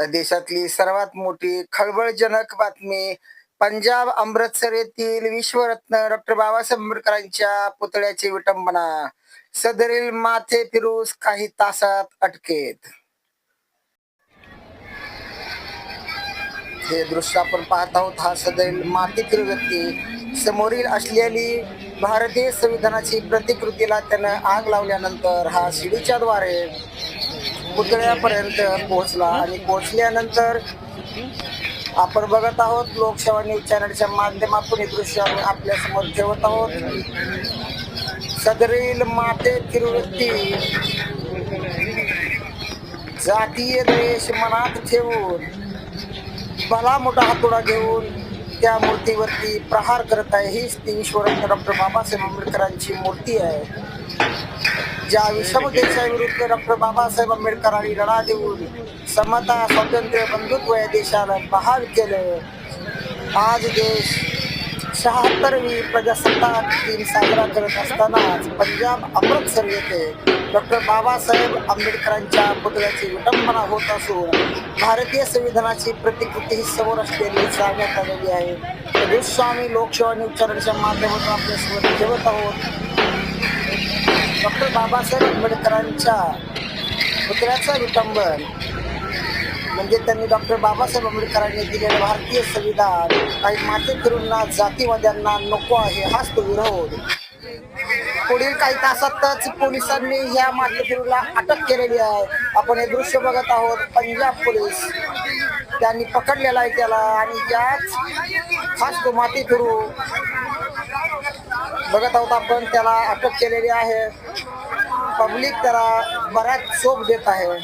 देशातली सर्वात मोठी खळबळजनक बातमी. पंजाब अमृतसर येथील विश्वरत्न डॉक्टर बाबासाहेब आंबेडकरांच्या पुतळ्याची विटंबना. सदरील माथे फिरूस काही तासात अटकेत. हे दृश्य आपण पाहत आहोत. हा सदरील माथे फिरू व्यक्ती समोरील असलेली भारतीय संविधानाची प्रतिकृतीला त्यानं आग लावल्यानंतर हा शिडीच्या द्वारे पुतळ्यापर्यंत पोहोचला आणि पोहोचल्यानंतर आपण बघत आहोत लोकसेवा न्यूज चॅनलच्या माध्यमातून हे दृश्य आम्ही आपल्या समोर ठेवत आहोत. सदरील माथे फिरू व्यक्ती जातीय द्वेष मनात ठेवून भला मोठा हातोडा घेऊन त्या मूर्तीवरती प्रहार करत आहे. हीच ती विश्वरत्न डॉक्टर बाबासाहेब आंबेडकरांची मूर्ती आहे. ज्या विषमतेच्या विरुद्ध डॉक्टर बाबासाहेब आंबेडकरांनी लढा देऊन समता स्वातंत्र्य बंधुत्व या देशाला बहाल केलं. आज देश 76वी प्रजासत्ताक दिन साजरा करत असतानाच पंजाब अमृतसर येथे डॉक्टर बाबासाहेब आंबेडकरांच्या पुतळ्याची विटंबना होत असून भारतीय संविधानाची प्रतिकृती ही समोर असलेली सांगण्यात आलेली आहे. दृश्य आम्ही लोकसेवा न्यूज चॅनलच्या माध्यमातून आपल्यासमोर ठेवत आहोत. डॉक्टर बाबासाहेब आंबेडकरांच्या पुतळ्याचं विटंबन म्हणजे त्यांनी डॉक्टर बाबासाहेब आंबेडकरांनी दिलेलं भारतीय संविधान काही माथे फिरूंना जातीवाद्यांना नको आहे, हाच तो विरोध. पुढील काही तासातच पोलिसांनी या माथे फिरूला अटक केलेली आहे. आपण हे दृश्य बघत आहोत. पंजाब पोलीस त्यांनी पकडलेला आहे त्याला आणि याच खास तो माथे फिरू बघत आहोत आपण. त्याला अटक केलेली आहे. पब्लिक त्याला बराच शोभ देत आहे.